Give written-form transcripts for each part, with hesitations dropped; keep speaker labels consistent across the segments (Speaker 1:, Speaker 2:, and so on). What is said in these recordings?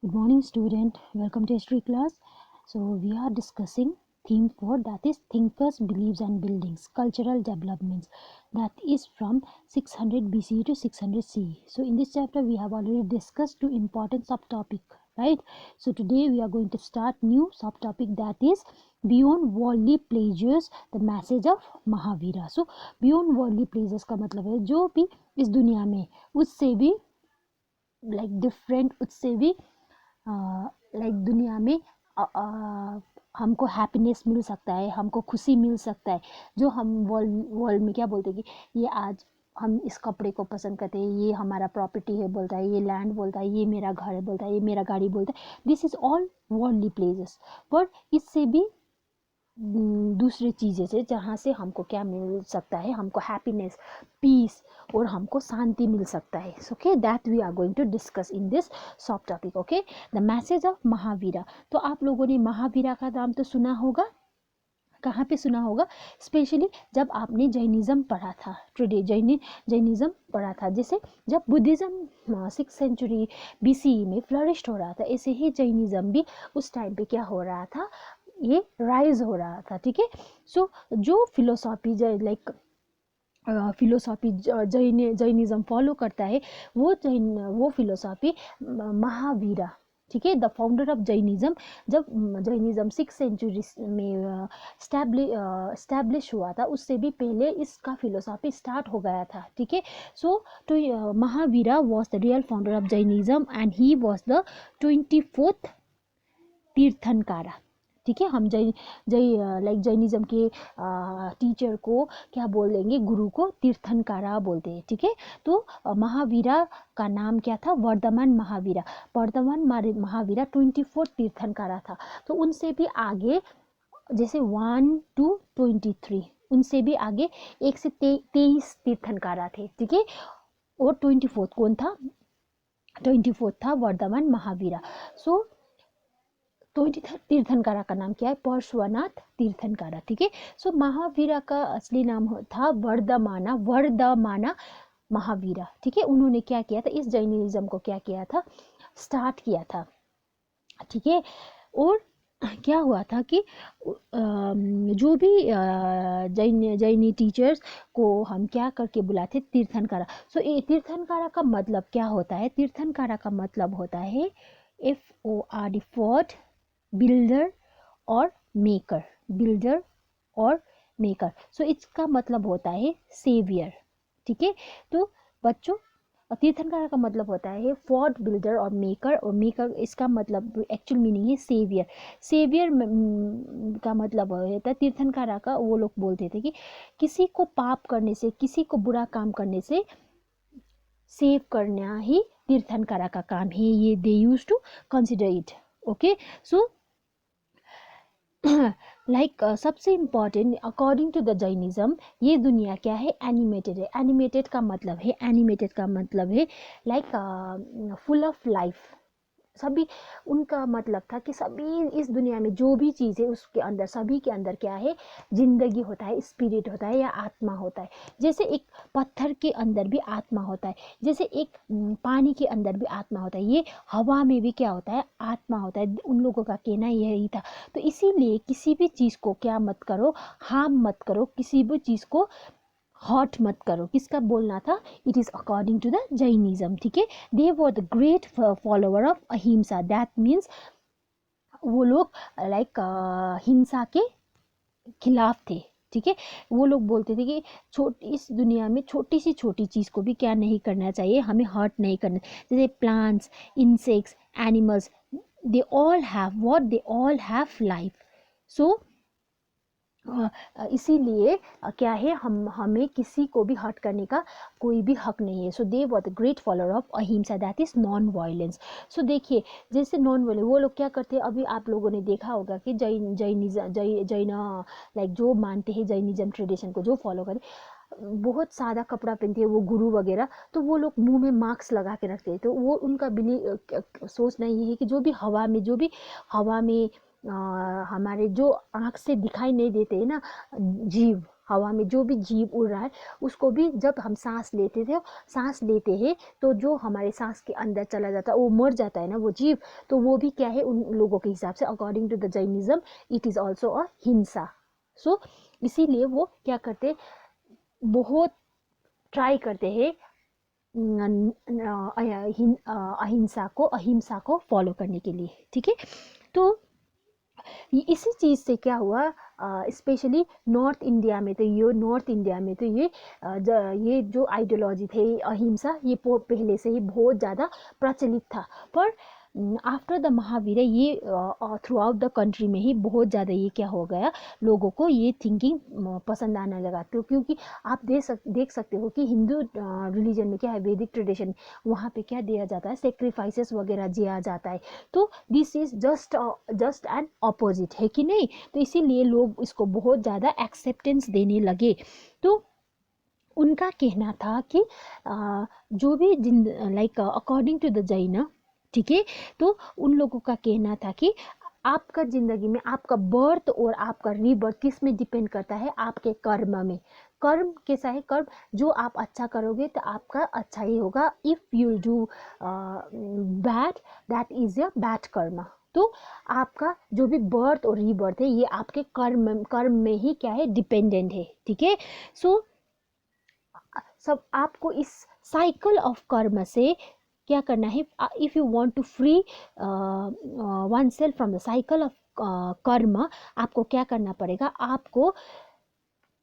Speaker 1: Good morning, student. Welcome to history class. So we are discussing theme 4, that is thinkers, beliefs and buildings, cultural developments, that is from 600 BCE to 600 CE. So in this chapter we have already discussed two important subtopic, right? So today we are going to start new subtopic, that is beyond worldly pleasures, the message of Mahavira. So beyond worldly pleasures का मतलब है जो भी इस दुनिया में उससे भी डिफरेंट, उससे भी दुनिया में हमको हैप्पीनेस मिल सकता है, हमको खुशी मिल सकता है, जो हम वर्ल्ड में क्या बोलते हैं कि ये आज हम इस कपड़े को पसंद करते हैं, ये हमारा प्रॉपर्टी है बोलता है, ये लैंड बोलता है, ये मेरा घर है बोलता है, ये मेरा गाड़ी बोलता है, this is all worldly places. पर इससे भी दूसरी चीज़ें से जहाँ से हमको क्या मिल सकता है, हमको हैप्पीनेस, पीस और हमको शांति मिल सकता है। Okay, that we are going to discuss in this सब topic. Okay, the message of Mahavira. तो आप लोगों ने महावीरा का नाम तो सुना होगा, कहाँ पे सुना होगा? स्पेशली जब आपने जैनिज़्म पढ़ा था, टुडे जैनिज़्म पढ़ा था, जैसे जब बुद्धिज़्म 6th सेंचुरी BCE में फ्लरिश्ड हो रहा था, ऐसे ही जैनिज़्म भी उस टाइम पे क्या हो रहा था, ये राइज हो रहा था। ठीक है, सो जो फिलोसॉफी फिलोसॉफी जैनिज़्म फॉलो करता है वो फिलोसॉफी महावीरा, ठीक है, द फाउंडर ऑफ जैनिज़्म। जब जैनिज़्म 6th सेंचुरी में स्टैब्लिश हुआ था, उससे भी पहले इसका फिलोसॉफी स्टार्ट हो गया था। ठीक है, सो तो Mahavira was the real founder of Jainism and he was the 24th Tirthankara. ठीक है, हम जैनिज़्म के टीचर को क्या बोल देंगे, गुरु को तीर्थंकारा बोलते हैं। ठीक है, तो महावीरा का नाम क्या था? वर्धमान महावीरा। वर्धमान महावीरा 24 तीर्थंकारा था। तो उनसे भी आगे, जैसे 1 to 23, उनसे भी आगे 1 से 23 तीर्थंकारा थे। ठीक है, और 24 कौन था? 24 था वर्धमान महावीरा। सो 23rd तीर्थंकारा का नाम क्या है? पार्श्वनाथ तीर्थंकारा। ठीक है, सो महावीरा का असली नाम था वर्धमाना महावीरा। ठीक है, उन्होंने क्या किया था? इस जैनिज़्म को क्या किया था? स्टार्ट किया था। ठीक है, और क्या हुआ था कि जो भी जैनी टीचर्स को हम क्या करके बुलाते? तीर्थंकारा। सो ये तीर्थंकारा का मतलब क्या होता है? तीर्थंकारा का मतलब होता है FORD, फॉर्ड, बिल्डर और मेकर, बिल्डर और मेकर। सो इसका मतलब होता है सेवियर। ठीक है, तो बच्चों तीर्थंकारा का मतलब होता है फॉर्ड, बिल्डर और मेकर इसका मतलब एक्चुअल मीनिंग है सेवियर। सेवियर का मतलब होता है तीर्थंकारा का, वो लोग बोलते थे कि किसी को पाप करने से, किसी को बुरा काम करने से सेव करना ही तीर्थंकारा का काम है, ये they use to consider it. Okay, so सबसे important according to the Jainism, ये दुनिया क्या है? एनिमेटेड है। एनिमेटेड का मतलब है फुल ऑफ लाइफ। सभी, उनका मतलब था कि सभी इस दुनिया में जो भी चीज़ है उसके अंदर, सभी के अंदर क्या है? जिंदगी होता है, स्पिरिट होता है या आत्मा होता है। जैसे एक पत्थर के अंदर भी आत्मा होता है, जैसे एक पानी के अंदर भी आत्मा होता है, ये हवा में भी क्या होता है? आत्मा होता है। उन लोगों का कहना यही था। तो इसीलिए किसी भी चीज़ को क्या मत करो, हार्म मत करो, किसी भी चीज़ को हॉट मत करो। किसका बोलना था? It is according to the Jainism. ठीक है, they were the great follower of ahimsa. That means वो लोग हिंसा के खिलाफ थे। ठीक है, वो लोग बोलते थे कि इस दुनिया में छोटी सी छोटी चीज़ को भी क्या नहीं करना चाहिए, हमें हर्ट नहीं करना। जैसे plants, insects, animals, they all have what? They all have life. So इसीलिए क्या है, हमें किसी को भी हर्ट करने का कोई भी हक नहीं है। So they were the great follower of ahimsa, that is non violence. So देखिए, जैसे नॉन वायलेंस वो लोग क्या करते हैं, अभी आप लोगों ने देखा होगा कि जैन जो मानते हैं जैनिज्म ट्रेडिशन को, जो फॉलो करते, बहुत सादा कपड़ा पहनते हैं वो गुरु वगैरह, तो वो लोग मुंह में मास्क लगा के रखते हैं। तो वो उनका सोचना ये है कि जो भी हवा में हमारे जो आँख से दिखाई नहीं देते हैं ना जीव, हवा में जो भी जीव उड़ रहा है उसको भी जब हम सांस लेते हैं तो जो हमारे सांस के अंदर चला जाता है वो मर जाता है ना वो जीव, तो वो भी क्या है उन लोगों के हिसाब से according to the Jainism it is also ahimsa. So इसीलिए वो क्या करते, बहुत ट्राई करते हैं अहिंसा को फॉलो करने के लिए। ठीक है, तो इसी चीज़ से क्या हुआ, स्पेशली नॉर्थ इंडिया में तो ये जो आइडियोलॉजी थे अहिंसा, ये पहले से ही बहुत ज़्यादा प्रचलित था। पर आफ्टर द महावीर ये थ्रू आउट द कंट्री में ही बहुत ज़्यादा ये क्या हो गया, लोगों को ये थिंकिंग पसंद आने लगा। तो क्योंकि आप देख सकते हो कि हिंदू रिलीजन में क्या है, वैदिक ट्रेडिशन, वहाँ पे क्या दिया जाता है, सेक्रीफाइसेस वगैरह दिया जाता है। तो this is just an opposite है कि नहीं, तो इसीलिए लोग इसको बहुत ज़्यादा एक्सेप्टेंस देने लगे। तो उनका कहना था कि जो भी like according to the Jain, ठीक है, तो उन लोगों का कहना था कि आपका ज़िंदगी में आपका बर्थ और आपका रीबर्थ किस में डिपेंड करता है, आपके कर्म में। कर्म कैसा है, कर्म जो आप अच्छा करोगे तो आपका अच्छा ही होगा। If you do bad that is a bad कर्म। तो आपका जो भी बर्थ और रीबर्थ है ये आपके कर्म में ही क्या है, डिपेंडेंट है। ठीक है, सो सब आपको इस साइकिल ऑफ कर्म से क्या करना है, if you want to free oneself from the cycle of karma, आपको क्या करना पड़ेगा, आपको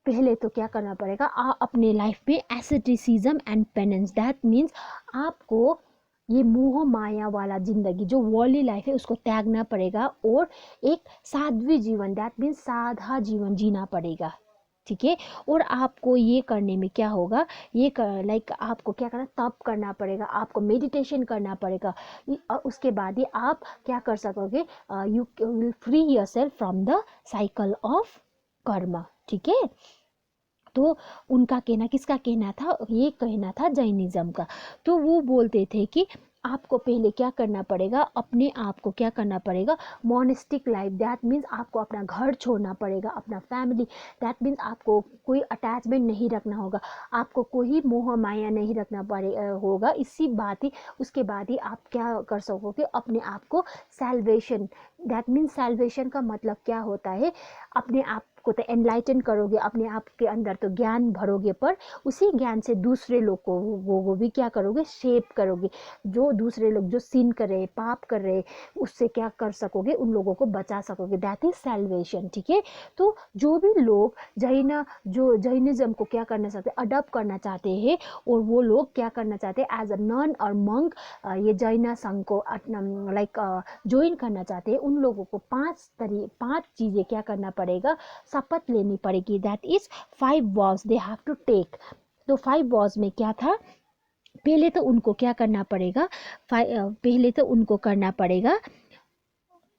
Speaker 1: पहले तो क्या करना पड़ेगा, अपने लाइफ में asceticism and penance, that means आपको ये मोह माया वाला जिंदगी जो वर्ल्डली लाइफ है उसको त्यागना पड़ेगा और एक साध्वी जीवन, दैट मीन्स साधा जीवन जीना पड़ेगा। ठीक है, और आपको ये करने में क्या होगा, लाइक आपको क्या करना, तप करना पड़ेगा, आपको मेडिटेशन करना पड़ेगा। उसके बाद ही आप क्या कर सकोगे, you will free yourself from the cycle of कर्म। ठीक है, तो उनका कहना, किसका कहना था, ये कहना था जैनिज्म का। तो वो बोलते थे कि आपको पहले क्या करना पड़ेगा, अपने आप को क्या करना पड़ेगा, मोनेस्टिक लाइफ, दैट मीन्स आपको अपना घर छोड़ना पड़ेगा, अपना फैमिली, दैट मीन्स आपको कोई अटैचमेंट नहीं रखना होगा, आपको कोई मोह माया नहीं रखना होगा। इसी बात ही उसके बाद ही आप क्या कर सकोगे, अपने आप को सैल्वेशन, दैट मीन्स सैल्वेशन का मतलब क्या होता है, अपने आप को तो एनलाइटन करोगे, अपने आप के अंदर तो ज्ञान भरोगे, पर उसी ज्ञान से दूसरे लोग को वो भी क्या करोगे, शेप करोगे। जो दूसरे लोग जो सिन कर रहे, पाप कर रहे, उससे क्या कर सकोगे, उन लोगों को बचा सकोगे, दैट इज सैल्वेशन। ठीक है, तो जो भी लोग जैनिज्म को क्या करना चाहते, अडॉप्ट करना चाहते हैं, और वो लोग क्या करना चाहते हैं, एज अ नन और मंक ये जैन संघ को लाइक ज्वाइन करना चाहते हैं, उन लोगों को 5 चीज़ें क्या करना पड़ेगा, शपथ लेनी पड़ेगी, that is 5 vows they have to take. तो 5 वॉज में क्या था, पहले तो उनको क्या करना पड़ेगा, पहले तो उनको करना पड़ेगा,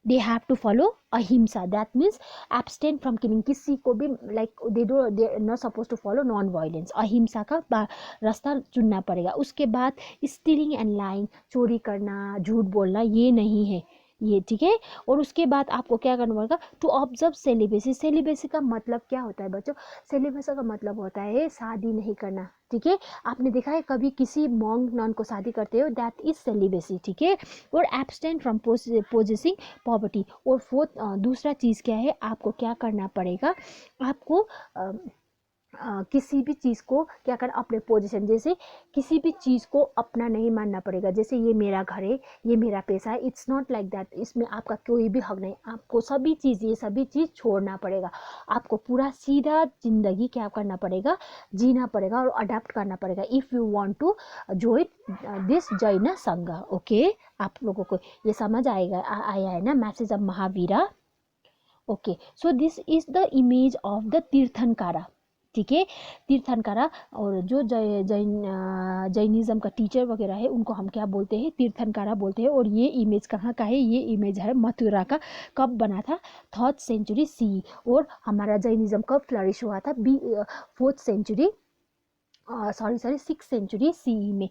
Speaker 1: they have to follow ahimsa, that means abstain from killing, किसी को भी like they not suppose to follow non violence, ahimsa का रास्ता चुनना पड़ेगा। उसके बाद स्टीलिंग एंड लाइंग, चोरी करना, झूठ बोलना, ये नहीं है ये। ठीक है, और उसके बाद आपको क्या करना पड़ेगा, टू ऑब्जर्व सेलिबेसी। सेलिबेसी का मतलब क्या होता है बच्चों, सेलिबेसी का मतलब होता है शादी नहीं करना। ठीक है, आपने देखा है कभी किसी मॉन्ग नन को शादी करते हो, दैट इज सेलिबेसी। ठीक है, और एब्सटेन फ्रॉम पोजेसिंग पॉवर्टी। और फोर्थ दूसरा चीज़ क्या है, आपको क्या करना पड़ेगा, आपको किसी भी चीज़ को क्या करना, अपने पोजीशन, जैसे किसी भी चीज़ को अपना नहीं मानना पड़ेगा, जैसे ये मेरा घर है, ये मेरा पैसा है, इट्स नॉट लाइक दैट, इसमें आपका कोई भी हक नहीं, आपको सभी चीज़ छोड़ना पड़ेगा, आपको पूरा सीधा जिंदगी क्या करना पड़ेगा, जीना पड़ेगा और अडॉप्ट करना पड़ेगा, if you want to join this Jain Sangh. Okay, आप लोगों को ये समझ आया है ना, message of Mahavira. Okay, so this is the image of the Tirthankara. ठीक है, तीर्थंकारा, और जो जैनिज्म का टीचर वगैरह है उनको हम क्या बोलते हैं, तीर्थंकारा बोलते हैं। और ये इमेज कहाँ का है, ये इमेज है मथुरा का। कब बना था, 3rd सेंचुरी सी। और हमारा जैनिज्म कब फ्लरिश हुआ था, 4th century sorry 6th century CE में।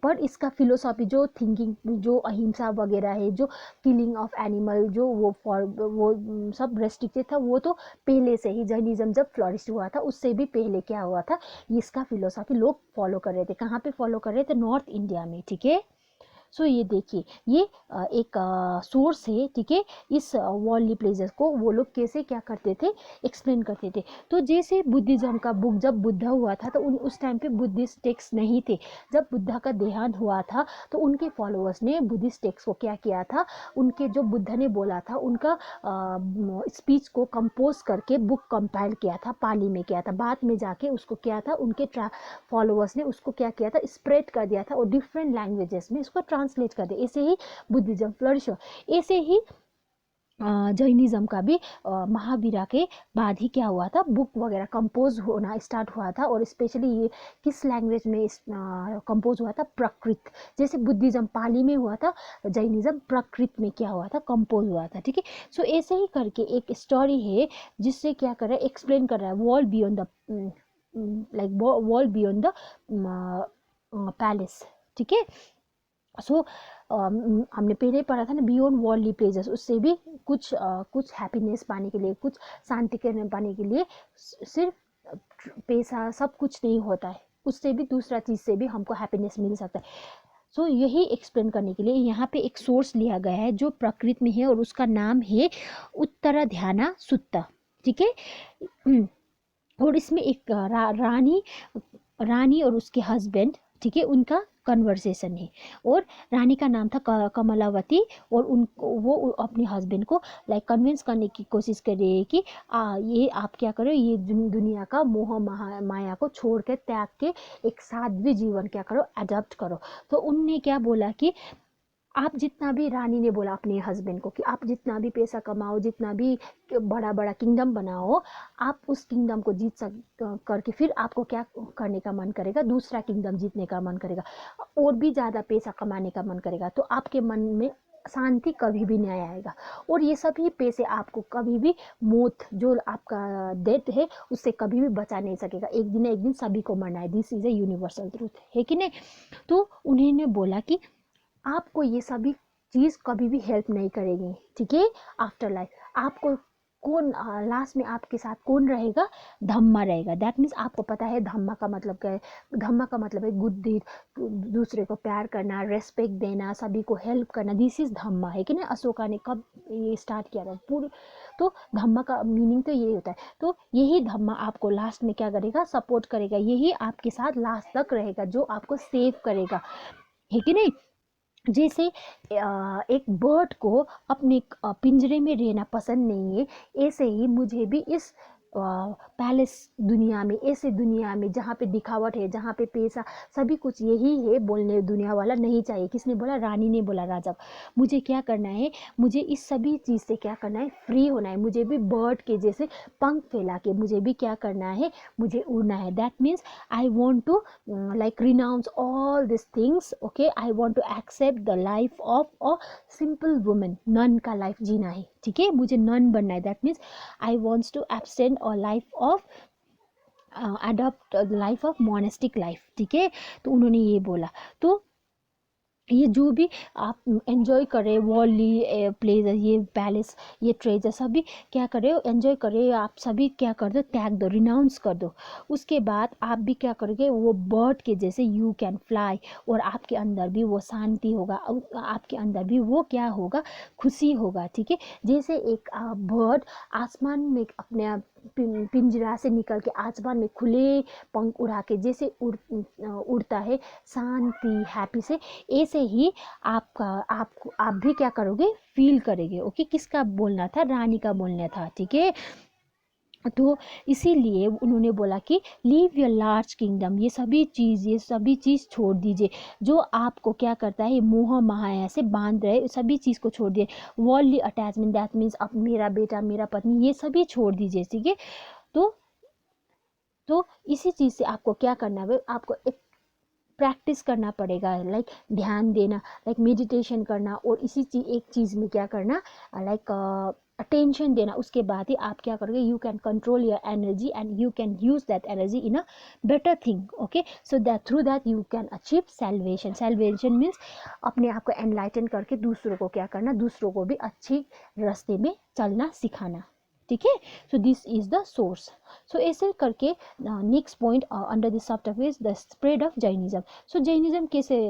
Speaker 1: पर इसका फिलोसॉफी जो थिंकिंग, जो अहिंसा वगैरह है, जो किलिंग ऑफ एनिमल, जो वो सब रेस्ट्रिक्टेड था, वो तो पहले से ही जैनिज्म जब फ्लरिश हुआ था उससे भी पहले क्या हुआ था, इसका फिलोसॉफी लोग फॉलो कर रहे थे। कहाँ पे फॉलो कर रहे थे? नॉर्थ इंडिया में, ठीक है। सो ये देखिए, ये एक सोर्स है, ठीक है। इस वर्ल्डली प्लेजर्स को वो लोग कैसे क्या करते थे, एक्सप्लेन करते थे। तो जैसे बुद्धिज्म का बुक जब बुद्ध हुआ था तो उस टाइम पे बुद्धिस्ट टेक्स्ट नहीं थे। जब बुद्ध का देहांत हुआ था तो उनके फॉलोअर्स ने बुद्धिस्ट टेक्स्ट को क्या किया था, उनके जो बुद्ध ने बोला था उनका स्पीच को कंपोज करके बुक कंपाइल किया था, पाली में किया था। बाद में जाके उसको क्या था, उनके फॉलोअर्स ने उसको क्या किया था, स्प्रेड कर दिया था और डिफरेंट लैंग्वेजेस में इसको ट्रांसलेट कर दिया। ऐसे ही बुद्धिज्म फ्लरिश। ऐसे ही जैनिज्म का भी महावीरा के बाद ही क्या हुआ था, बुक वगैरह कंपोज होना स्टार्ट हुआ था। और स्पेशली ये किस लैंग्वेज में कंपोज हुआ था? प्रकृत। जैसे बुद्धिज्म पाली में हुआ था, जैनिज्म प्रकृत में क्या हुआ था, कंपोज हुआ था, ठीक है। सो ऐसे ही करके एक स्टोरी है जिससे क्या कर रहा है, एक्सप्लेन कर रहा है world beyond the like world beyond the palace, ठीक है। सो हमने पहले पढ़ा था ना, बियॉन्ड वर्ल्डली प्लेजर्स, उससे भी कुछ हैप्पीनेस पाने के लिए, कुछ शांति पाने के लिए सिर्फ पैसा सब कुछ नहीं होता है, उससे भी दूसरा चीज़ से भी हमको हैप्पीनेस मिल सकता है। सो यही एक्सप्लेन करने के लिए यहाँ पे एक सोर्स लिया गया है जो प्रकृति में है और उसका नाम है उत्तराध्याना सुत्ता, ठीक है। और इसमें एक रानी और उसके हस्बैंड, ठीक है, उनका कन्वर्सेशन है। और रानी का नाम था कमलावती, और वो अपने हस्बैंड को लाइक कन्विंस करने की कोशिश कर रही है कि ये आप क्या करो, ये दुनिया का मोह माया को छोड़ के, त्याग के एक साध्वी जीवन क्या करो, अडॉप्ट करो। तो उनने क्या बोला कि आप जितना भी, रानी ने बोला अपने हस्बैंड को कि आप जितना भी पैसा कमाओ, जितना भी बड़ा बड़ा किंगडम बनाओ, आप उस किंगडम को जीत करके फिर आपको क्या करने का मन करेगा, दूसरा किंगडम जीतने का मन करेगा, और भी ज़्यादा पैसा कमाने का मन करेगा। तो आपके मन में शांति कभी भी नहीं आएगा, और ये सभी पैसे आपको कभी भी मौत, जो आपका डेथ है, उससे कभी भी बचा नहीं सकेगा। एक दिन सभी को मरना है। This is a universal truth, है कि नहीं। तो उन्होंने बोला कि आपको ये सभी चीज़ कभी भी हेल्प नहीं करेगी, ठीक है। आफ्टर लाइफ आपको कौन लास्ट में आपके साथ कौन रहेगा? धम्मा रहेगा। दैट मीन्स आपको पता है धम्मा का मतलब क्या है। धम्मा का मतलब है गुड डीड, दूसरे को प्यार करना, रेस्पेक्ट देना, सभी को हेल्प करना। दिस इज धम्मा, है कि नहीं। अशोका ने कब ये स्टार्ट किया था पूरी। तो धम्मा का मीनिंग तो ये होता है। तो यही धम्मा आपको लास्ट में क्या करेगा, सपोर्ट करेगा। यही आपके साथ लास्ट तक रहेगा, जो आपको सेव करेगा, है कि नहीं। जैसे एक बर्ड को अपने पिंजरे में रहना पसंद नहीं है, ऐसे ही मुझे भी इस पैलेस दुनिया में, ऐसे दुनिया में जहाँ पे दिखावट है, जहाँ पे पैसा, सभी कुछ यही है, बोलने दुनिया वाला नहीं चाहिए। किसने बोला? रानी ने बोला राजा को। मुझे क्या करना है, मुझे इस सभी चीज़ से क्या करना है, फ्री होना है। मुझे भी बर्ड के जैसे पंख फैला के मुझे भी क्या करना है, मुझे उड़ना है। That means I want to like renounce all these things, okay। I want to accept the life of a simple woman, nun का लाइफ जीना है, ठीक है। मुझे नन बनना है। That means I wants to abstain और life of adopt life of monastic life, ठीक है। तो उन्होंने ये बोला। तो ये जो भी आप एंजॉय करें, वर्ल्डली प्लेजर, ये पैलेस, ये ट्रेजर, सभी क्या करें, एंजॉय करें। आप सभी क्या कर दो, त्याग दो, रिनाउंस कर दो। उसके बाद आप भी क्या करोगे, वो बर्ड के जैसे यू कैन फ्लाई, और आपके अंदर भी वो शांति होगा, आपके अंदर भी वो क्या होगा, खुशी होगा, ठीक है। जैसे एक बर्ड आसमान में अपने पिंजरा से निकल के आसमान में खुले पंख उड़ा के जैसे उड़ता है शांति, हैप्पी से, ऐसे ही आप भी क्या करोगे, फील करेंगे, ओके। किसका बोलना था? रानी का बोलना था, ठीक है। तो इसीलिए उन्होंने बोला कि लीव योर लार्ज किंगडम, ये सभी चीज़ छोड़ दीजिए जो आपको क्या करता है, मोह माया से बांध रहे, सभी चीज़ को छोड़ दिए। वर्ल्डली अटैचमेंट, दैट मीन्स अब मेरा बेटा, मेरा पत्नी, ये सभी छोड़ दीजिए, ठीक है। तो इसी चीज़ से आपको क्या करना है, आपको एक प्रैक्टिस करना पड़ेगा, लाइक ध्यान देना, लाइक मेडिटेशन करना, और इसी एक चीज़ में क्या करना, लाइक अटेंशन देना, उसके बाद ही आप क्या करोगे, you can control your energy and you can use that energy in a better thing. Okay, so that through that you can achieve salvation. Salvation means अपने आप को एनलाइटन करके दूसरों को क्या करना, दूसरों को भी अच्छी रास्ते में चलना सिखाना. ठीक है, so this is the source. So ऐसे करके नेक्स्ट पॉइंट अंडर दिस सब topic is the spread of Jainism. So Jainism कैसे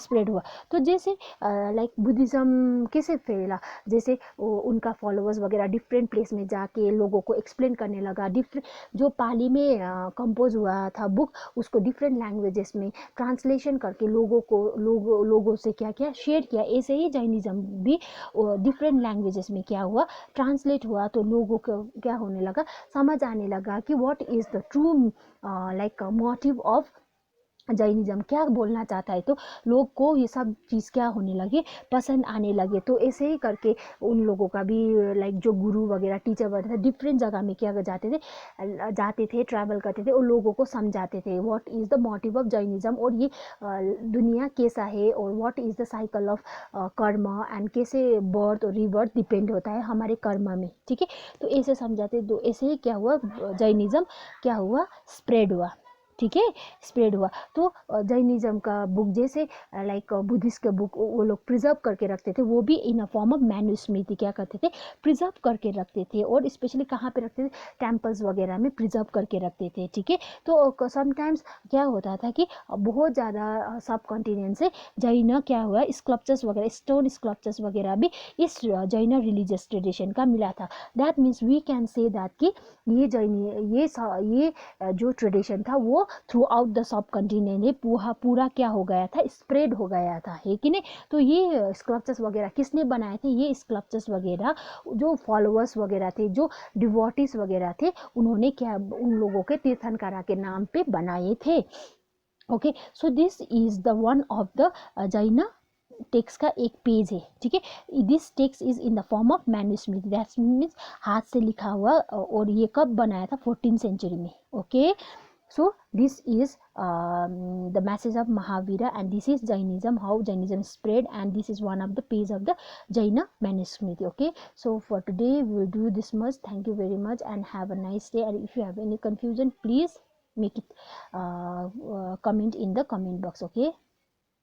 Speaker 1: स्प्रेड हुआ, तो जैसे लाइक बुद्धिज्म कैसे फैला, जैसे उनका फॉलोअर्स वगैरह डिफरेंट प्लेस में जाके लोगों को एक्सप्लेन करने लगा. डिफरेंट जो पाली में कंपोज हुआ था बुक, उसको डिफरेंट लैंग्वेजेस में ट्रांसलेशन करके लोगों से क्या क्या शेयर किया. ऐसे ही जैनिज्म भी डिफरेंट लैंग्वेजेस में क्या हुआ, ट्रांसलेट हुआ. तो लोगों को क्या होने लगा, समझ आने लगा कि what is the true like motive of Jainism, क्या बोलना चाहता है. तो लोग को ये सब चीज़ क्या होने लगे, पसंद आने लगे. तो ऐसे ही करके उन लोगों का भी लाइक जो गुरु वगैरह टीचर वगैरह थे, डिफरेंट जगह में क्या जाते थे ट्रैवल करते थे और लोगों को समझाते थे what is the motive of Jainism, और ये दुनिया कैसा है, और what is the cycle of कर्म, एंड कैसे बर्थ और रिबर्थ डिपेंड होता है हमारे कर्म में. ठीक है, तो ऐसे समझाते. तो ऐसे ही क्या हुआ, जैनिज्म क्या हुआ, स्प्रेड हुआ. ठीक है, स्प्रेड हुआ. तो जैनिज्म का बुक जैसे लाइक बुद्धिस्ट के बुक वो लोग प्रिजर्व करके रखते थे, वो भी इन अ फॉर्म ऑफ मैन्युस्मृति क्या करते थे, प्रिजर्व करके रखते थे. और स्पेशली कहाँ पे रखते थे, टेम्पल्स वगैरह में प्रिजर्व करके रखते थे. ठीक है, तो समटाइम्स क्या होता था कि बहुत ज़्यादा सब कॉन्टिनेंट से जैन क्या हुआ, स्कल्पचर्स वगैरह, स्टोन स्कल्पचर्स वगैरह भी इस जैन रिलीजियस ट्रेडिशन का मिला था. That means we can say that कि ये जो ट्रेडिशन था वो throughout the subcontinent पूरा क्या हो गया था, स्प्रेड हो गया था, है कि नहीं. तो ये स्कल्पचर्स वगैरह किसने बनाए थे, ये स्कल्पचर्स वगैरह जो फॉलोअर्स वगैरह थे, जो डिवोटीज वगैरह थे, उन्होंने क्या उन लोगों के तीर्थंकरा के नाम पे बनाए थे. Okay, so this is the one of the Jain text का एक पेज है. ठीक है, this text is in the form of manuscript, that means हाथ से लिखा हुआ. और ये कब बनाया था, 14th सेंचुरी में. Okay, so this is the message of Mahavira, and this is Jainism, how Jainism spread, and this is one of the page of the Jaina manuscript. Okay, so for today we will do this much. Thank you very much and have a nice day. And if you have any confusion, please make it comment in the comment box. Okay.